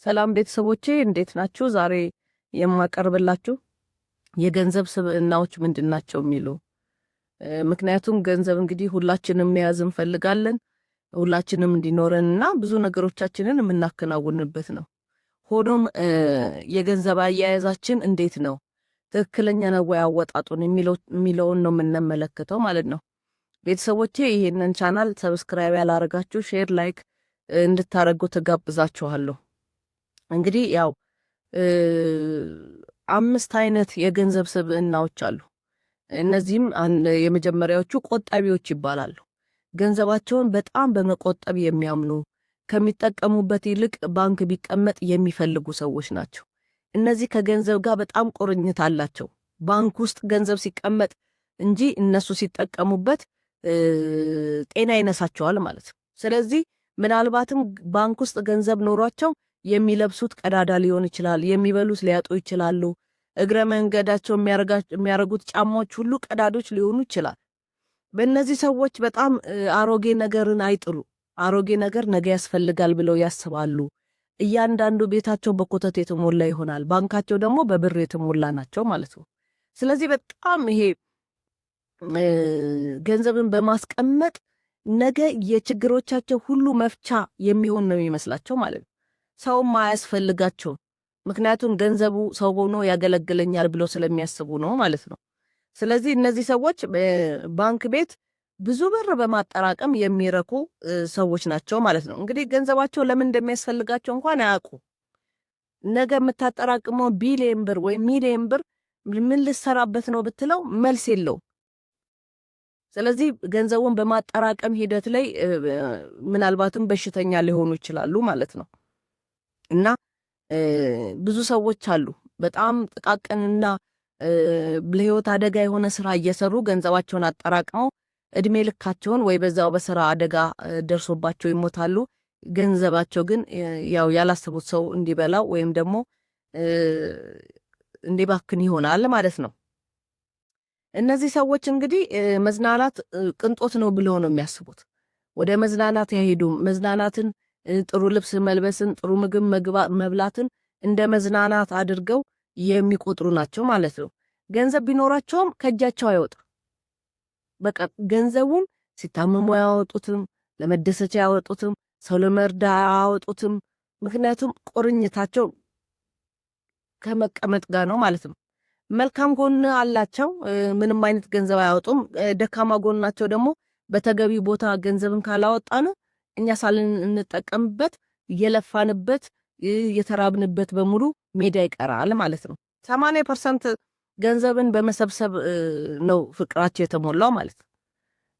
ሰላም ቤተሰቦቼ እንዴት ናችሁ? ዛሬ የማቀርብላችሁ የገንዘብ ስብዕናዎች ምንድናቸው የሚሉ ምክንያቱም ገንዘብ እንግዲህ ሁላችንም መያዝ እንፈልጋለን፣ ሁላችንም እንዲኖረንና ብዙ ነገሮቻችንን የምናከናውንበት ነው። ሆኖም የገንዘብ አያያዛችን እንዴት ነው? ትክክለኛ ነው ወይ አወጣጡን የሚለውን ነው የምንመለከተው ማለት ነው። ቤተሰቦቼ ይሄንን ቻናል ሰብስክራይብ ያላረጋችሁ ሼር፣ ላይክ እንድታረጉ ተጋብዛችኋለሁ። እንግዲህ ያው 5 አይነት የገንዘብ ስብዕናዎች አሉ። እነዚህም የመጀመሪያዎቹ ቆጣቢዎች ይባላሉ። ገንዘባቸውን በጣም በመቆጠብ የሚያምኑ ከሚጠቀሙበት ይልቅ ባንክ ቢቀመጥ የሚፈልጉ ሰዎች ናቸው። እነዚህ ከገንዘብ ጋር በጣም ቁርኝት አላቸው። ባንክ ውስጥ ገንዘብ ሲቀመጥ እንጂ እነሱ ሲጠቀሙበት ጤና ይነሳቸዋል ማለት ነው። ስለዚህ ምናልባትም ባንክ ውስጥ ገንዘብ ኖሯቸው የሚለብሱት ቀዳዳ ሊሆን ይችላል፣ የሚበሉት ሊያጡ ይችላሉ፣ እግረ መንገዳቸው የሚያረጉት ጫማዎች ሁሉ ቀዳዶች ሊሆኑ ይችላል። በእነዚህ ሰዎች በጣም አሮጌ ነገርን አይጥሉ። አሮጌ ነገር ነገ ያስፈልጋል ብለው ያስባሉ። እያንዳንዱ ቤታቸው በኮተት የተሞላ ይሆናል፣ ባንካቸው ደግሞ በብር የተሞላ ናቸው ማለት ነው። ስለዚህ በጣም ይሄ ገንዘብን በማስቀመጥ ነገ የችግሮቻቸው ሁሉ መፍቻ የሚሆን ነው የሚመስላቸው ማለት ነው። ሰውም አያስፈልጋቸውም፣ ምክንያቱም ገንዘቡ ሰው ሆኖ ያገለግለኛል ብለው ስለሚያስቡ ነው ማለት ነው። ስለዚህ እነዚህ ሰዎች ባንክ ቤት ብዙ ብር በማጠራቀም የሚረኩ ሰዎች ናቸው ማለት ነው። እንግዲህ ገንዘባቸው ለምን እንደሚያስፈልጋቸው እንኳን አያውቁ። ነገ የምታጠራቅመው ቢሊየን ብር ወይም ሚሊየን ብር ምን ልሰራበት ነው ብትለው መልስ የለውም። ስለዚህ ገንዘቡን በማጠራቀም ሂደት ላይ ምናልባትም በሽተኛ ሊሆኑ ይችላሉ ማለት ነው። እና ብዙ ሰዎች አሉ በጣም ጥቃቅንና ለህይወት አደጋ የሆነ ስራ እየሰሩ ገንዘባቸውን አጠራቅመው እድሜ ልካቸውን ወይ በዛው በስራ አደጋ ደርሶባቸው ይሞታሉ። ገንዘባቸው ግን ያው ያላሰቡት ሰው እንዲበላው ወይም ደግሞ እንዲባክን ይሆናል ማለት ነው። እነዚህ ሰዎች እንግዲህ መዝናናት ቅንጦት ነው ብለው ነው የሚያስቡት። ወደ መዝናናት ያሄዱ መዝናናትን፣ ጥሩ ልብስ መልበስን፣ ጥሩ ምግብ መብላትን እንደ መዝናናት አድርገው የሚቆጥሩ ናቸው ማለት ነው። ገንዘብ ቢኖራቸውም ከእጃቸው አይወጣ። በቃ ገንዘቡን ሲታመሙ አያወጡትም፣ ለመደሰቻ አያወጡትም፣ ሰው ለመርዳ አያወጡትም። ምክንያቱም ቁርኝታቸው ከመቀመጥ ጋር ነው ማለት ነው። መልካም ጎን አላቸው፣ ምንም አይነት ገንዘብ አያወጡም። ደካማ ጎናቸው ደግሞ በተገቢ ቦታ ገንዘብን ካላወጣን እኛ ሳልንጠቀምበት የለፋንበት የተራብንበት በሙሉ ሜዳ ይቀራል ማለት ነው። 80% ገንዘብን በመሰብሰብ ነው ፍቅራቸው የተሞላው ማለት ነው።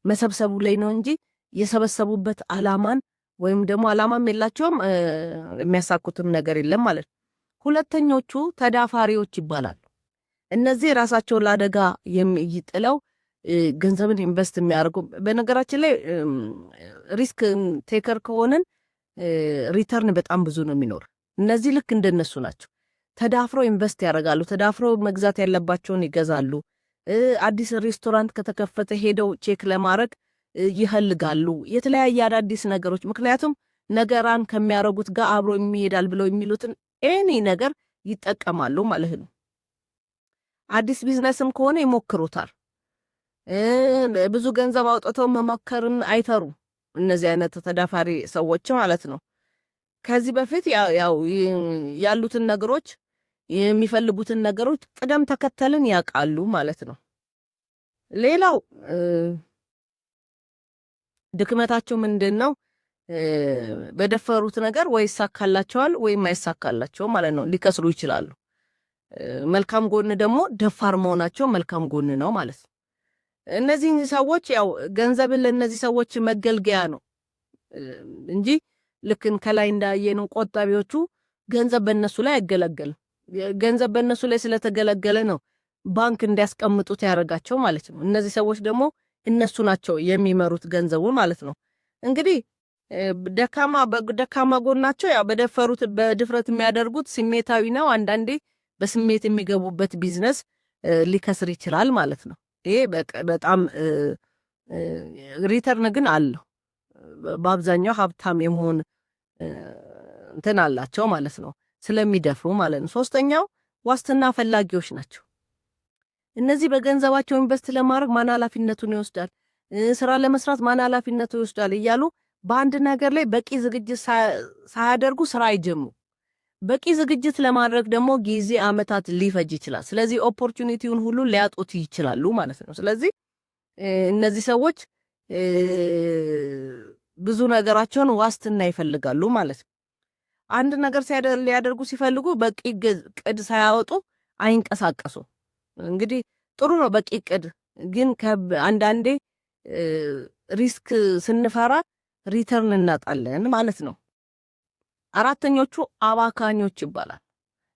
መሰብሰቡ ላይ ነው እንጂ የሰበሰቡበት አላማን ወይም ደግሞ አላማም የላቸውም፣ የሚያሳኩትም ነገር የለም ማለት ነው። ሁለተኞቹ ተዳፋሪዎች ይባላሉ። እነዚህ ራሳቸውን ለአደጋ የሚጥለው ገንዘብን ኢንቨስት የሚያደርጉ። በነገራችን ላይ ሪስክ ቴከር ከሆነን ሪተርን በጣም ብዙ ነው የሚኖር። እነዚህ ልክ እንደነሱ ናቸው። ተዳፍረው ኢንቨስት ያደርጋሉ። ተዳፍረው መግዛት ያለባቸውን ይገዛሉ። አዲስ ሬስቶራንት ከተከፈተ ሄደው ቼክ ለማድረግ ይፈልጋሉ። የተለያየ አዳዲስ ነገሮች፣ ምክንያቱም ነገራን ከሚያደርጉት ጋር አብሮ የሚሄዳል ብለው የሚሉትን ኤኒ ነገር ይጠቀማሉ ማለት ነው። አዲስ ቢዝነስም ከሆነ ይሞክሩታል። ብዙ ገንዘብ አውጥተው መሞከርን አይተሩ። እነዚህ አይነት ተዳፋሪ ሰዎች ማለት ነው። ከዚህ በፊት ያው ያሉትን ነገሮች የሚፈልጉትን ነገሮች ቅደም ተከተልን ያውቃሉ ማለት ነው። ሌላው ድክመታቸው ምንድን ነው? በደፈሩት ነገር ወይ ይሳካላቸዋል ወይም አይሳካላቸው ማለት ነው። ሊከስሩ ይችላሉ። መልካም ጎን ደግሞ ደፋር መሆናቸው መልካም ጎን ነው ማለት ነው። እነዚህ ሰዎች ያው ገንዘብን ለእነዚህ ሰዎች መገልገያ ነው እንጂ ልክን ከላይ እንዳየነው ቆጣቢዎቹ ገንዘብ በእነሱ ላይ አይገለገልም። ገንዘብ በእነሱ ላይ ስለተገለገለ ነው ባንክ እንዲያስቀምጡት ያደርጋቸው ማለት ነው። እነዚህ ሰዎች ደግሞ እነሱ ናቸው የሚመሩት ገንዘቡን ማለት ነው። እንግዲህ ደካማ ጎናቸው ያው በድፍረት የሚያደርጉት ስሜታዊ ነው። አንዳንዴ በስሜት የሚገቡበት ቢዝነስ ሊከስር ይችላል ማለት ነው። ይሄ በጣም ሪተርን ግን አለው። በአብዛኛው ሀብታም የመሆን እንትን አላቸው ማለት ነው፣ ስለሚደፍሩ ማለት ነው። ሶስተኛው ዋስትና ፈላጊዎች ናቸው። እነዚህ በገንዘባቸው ኢንቨስት ለማድረግ ማን ኃላፊነቱን ይወስዳል፣ ስራ ለመስራት ማን ኃላፊነቱን ይወስዳል እያሉ በአንድ ነገር ላይ በቂ ዝግጅት ሳያደርጉ ስራ አይጀምሩ። በቂ ዝግጅት ለማድረግ ደግሞ ጊዜ አመታት ሊፈጅ ይችላል። ስለዚህ ኦፖርቹኒቲውን ሁሉ ሊያጡት ይችላሉ ማለት ነው። ስለዚህ እነዚህ ሰዎች ብዙ ነገራቸውን ዋስትና ይፈልጋሉ ማለት ነው። አንድ ነገር ሊያደርጉ ሲፈልጉ በቂ ቅድ ሳያወጡ አይንቀሳቀሱ። እንግዲህ ጥሩ ነው በቂ ቅድ፣ ግን አንዳንዴ ሪስክ ስንፈራ ሪተርን እናጣለን ማለት ነው። አራተኞቹ አባካኞች ይባላል።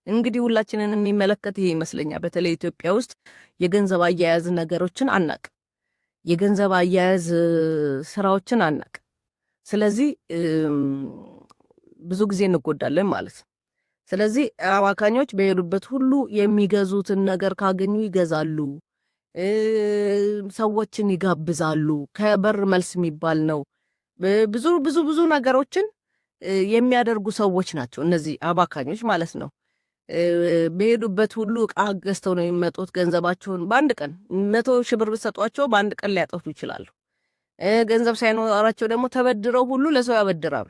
እንግዲህ ሁላችንን የሚመለከት ይሄ ይመስለኛል። በተለይ ኢትዮጵያ ውስጥ የገንዘብ አያያዝ ነገሮችን አናቅ፣ የገንዘብ አያያዝ ስራዎችን አናቅ። ስለዚህ ብዙ ጊዜ እንጎዳለን ማለት ነው። ስለዚህ አባካኞች በሄዱበት ሁሉ የሚገዙትን ነገር ካገኙ ይገዛሉ፣ ሰዎችን ይጋብዛሉ። ከበር መልስ የሚባል ነው። ብዙ ብዙ ብዙ ነገሮችን የሚያደርጉ ሰዎች ናቸው እነዚህ አባካኞች ማለት ነው። በሄዱበት ሁሉ ዕቃ ገዝተው ነው የሚመጡት። ገንዘባቸውን በአንድ ቀን 100 ሺህ ብር ብትሰጧቸው በአንድ ቀን ሊያጠፉ ይችላሉ። ገንዘብ ሳይኖራቸው ደግሞ ተበድረው ሁሉ ለሰው ያበድራሉ።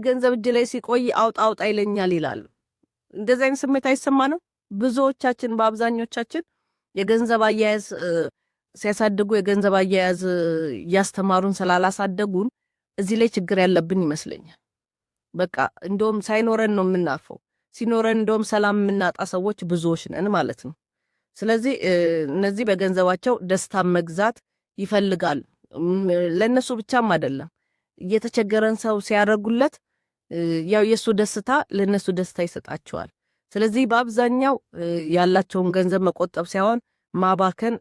ገንዘብ እጅ ላይ ሲቆይ አውጣ አውጣ ይለኛል ይላሉ። እንደዚህ አይነት ስሜት አይሰማንም? ብዙዎቻችን በአብዛኞቻችን የገንዘብ አያያዝ ሲያሳድጉ የገንዘብ አያያዝ እያስተማሩን ስላላሳደጉን እዚህ ላይ ችግር ያለብን ይመስለኛል። በቃ እንደውም ሳይኖረን ነው የምናርፈው፣ ሲኖረን እንደውም ሰላም የምናጣ ሰዎች ብዙዎች ነን ማለት ነው። ስለዚህ እነዚህ በገንዘባቸው ደስታ መግዛት ይፈልጋል። ለነሱ ብቻም አይደለም፣ እየተቸገረን ሰው ሲያደርጉለት ያው የሱ ደስታ ለነሱ ደስታ ይሰጣቸዋል። ስለዚህ በአብዛኛው ያላቸውን ገንዘብ መቆጠብ ሳይሆን ማባከን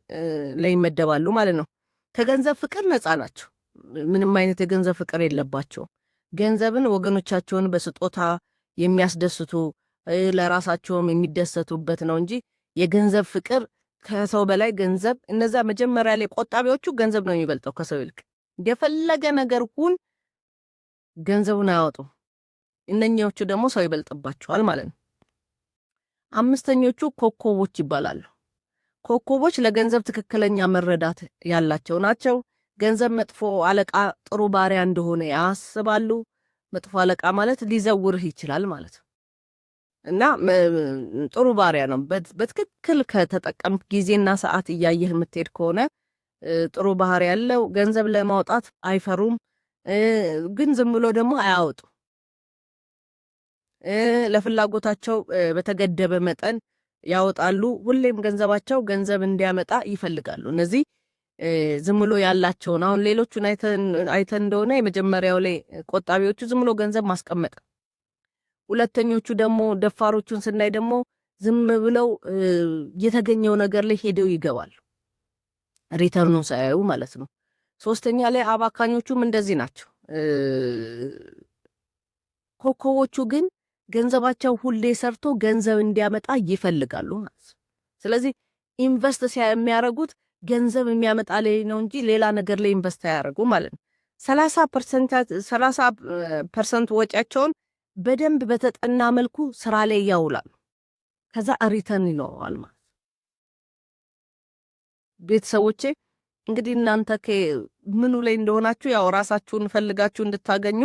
ላይ ይመደባሉ ማለት ነው። ከገንዘብ ፍቅር ነፃ ናቸው። ምንም አይነት የገንዘብ ፍቅር የለባቸው። ገንዘብን ወገኖቻቸውን በስጦታ የሚያስደስቱ ለራሳቸውም የሚደሰቱበት ነው እንጂ የገንዘብ ፍቅር ከሰው በላይ ገንዘብ፣ እነዛ መጀመሪያ ላይ ቆጣቢዎቹ ገንዘብ ነው የሚበልጠው ከሰው ይልቅ። የፈለገ ነገር ሁን ገንዘቡን አያወጡም። እነኛዎቹ ደግሞ ሰው ይበልጥባቸዋል ማለት ነው። አምስተኞቹ ኮከቦች ይባላሉ። ኮከቦች ለገንዘብ ትክክለኛ መረዳት ያላቸው ናቸው። ገንዘብ መጥፎ አለቃ ጥሩ ባሪያ እንደሆነ ያስባሉ። መጥፎ አለቃ ማለት ሊዘውርህ ይችላል ማለት ነው እና ጥሩ ባሪያ ነው። በትክክል ከተጠቀምክ ጊዜና ሰዓት እያየህ የምትሄድ ከሆነ ጥሩ ባህሪ ያለው። ገንዘብ ለማውጣት አይፈሩም፣ ግን ዝም ብሎ ደግሞ አያወጡ። ለፍላጎታቸው በተገደበ መጠን ያወጣሉ። ሁሌም ገንዘባቸው ገንዘብ እንዲያመጣ ይፈልጋሉ። እነዚህ ዝም ብሎ ያላቸውን አሁን ሌሎቹን አይተን እንደሆነ የመጀመሪያው ላይ ቆጣቢዎቹ ዝም ብሎ ገንዘብ ማስቀመጥ፣ ሁለተኞቹ ደግሞ ደፋሮቹን ስናይ ደግሞ ዝም ብለው የተገኘው ነገር ላይ ሄደው ይገባሉ፣ ሪተርኑን ሳያዩ ማለት ነው። ሶስተኛ ላይ አባካኞቹም እንደዚህ ናቸው። ኮከቦቹ ግን ገንዘባቸው ሁሌ ሰርቶ ገንዘብ እንዲያመጣ ይፈልጋሉ ማለት ነው። ስለዚህ ኢንቨስት የሚያደርጉት ገንዘብ የሚያመጣ ላይ ነው እንጂ ሌላ ነገር ላይ ኢንቨስት አያደርጉ ማለት ነው። 30% ወጪያቸውን በደንብ በተጠና መልኩ ስራ ላይ ያውላሉ። ከዛ ሪተርን ይኖረዋል ማለት። ቤተሰቦቼ እንግዲህ እናንተ ምኑ ላይ እንደሆናችሁ ያው ራሳችሁን ፈልጋችሁ እንድታገኙ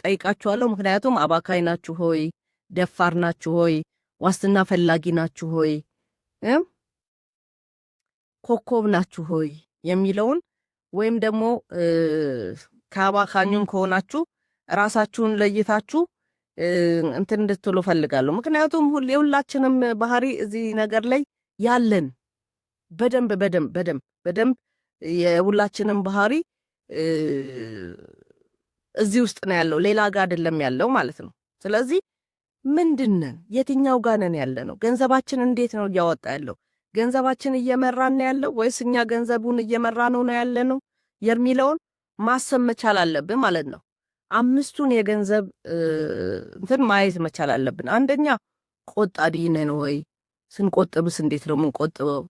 ጠይቃችኋለሁ። ምክንያቱም አባካይ ናችሁ ሆይ፣ ደፋር ናችሁ ሆይ፣ ዋስትና ፈላጊ ናችሁ ሆይ፣ ኮከብ ናችሁ ሆይ የሚለውን ወይም ደግሞ ከአባካኙም ከሆናችሁ ራሳችሁን ለይታችሁ እንትን እንድትሉ ፈልጋለሁ። ምክንያቱም የሁላችንም ባህሪ እዚህ ነገር ላይ ያለን በደንብ በደንብ በደንብ በደንብ የሁላችንም ባህሪ እዚህ ውስጥ ነው ያለው፣ ሌላ ጋር አይደለም ያለው ማለት ነው። ስለዚህ ምንድነን? የትኛው ጋር ነን ያለ ነው? ገንዘባችን እንዴት ነው እያወጣ ያለው? ገንዘባችን እየመራን ያለው ወይስ እኛ ገንዘቡን እየመራ ነው ያለ ነው የሚለውን ማሰብ መቻል አለብን ማለት ነው። አምስቱን የገንዘብ እንትን ማየት መቻል አለብን። አንደኛ ቆጣቢ ነን ወይ? ስንቆጥብስ እንዴት ነው የምንቆጥበው?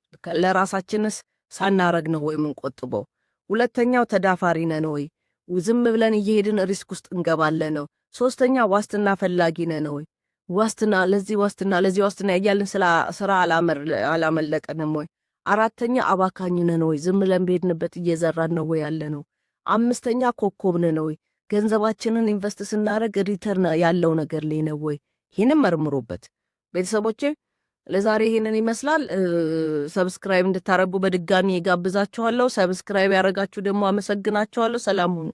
ለራሳችንስ ሳናረግ ነው ወይ የምንቆጥበው? ሁለተኛው ተዳፋሪ ነን ወይ? ዝም ብለን እየሄድን ሪስክ ውስጥ እንገባለን ነው። ሶስተኛ ዋስትና ፈላጊ ነን ወይ? ለዚህ ዋስትና እያልን ስራ አላመለጠንም ወይ? አራተኛ አባካኝ ነን ወይ? ዝም ብለን በሄድንበት እየዘራን ነው ወይ ያለ ነው? አምስተኛ ኮከብ ነን ወይ? ገንዘባችንን ኢንቨስት ስናደርግ ሪተርን ያለው ነገር ላይ ነው ወይ? ይህንም መርምሩበት ቤተሰቦቼ። ለዛሬ ይሄንን ይመስላል። ሰብስክራይብ እንድታረጉ በድጋሚ ጋብዛችኋለሁ። ሰብስክራይብ ያደረጋችሁ ደግሞ አመሰግናችኋለሁ። ሰላም ሁኑ።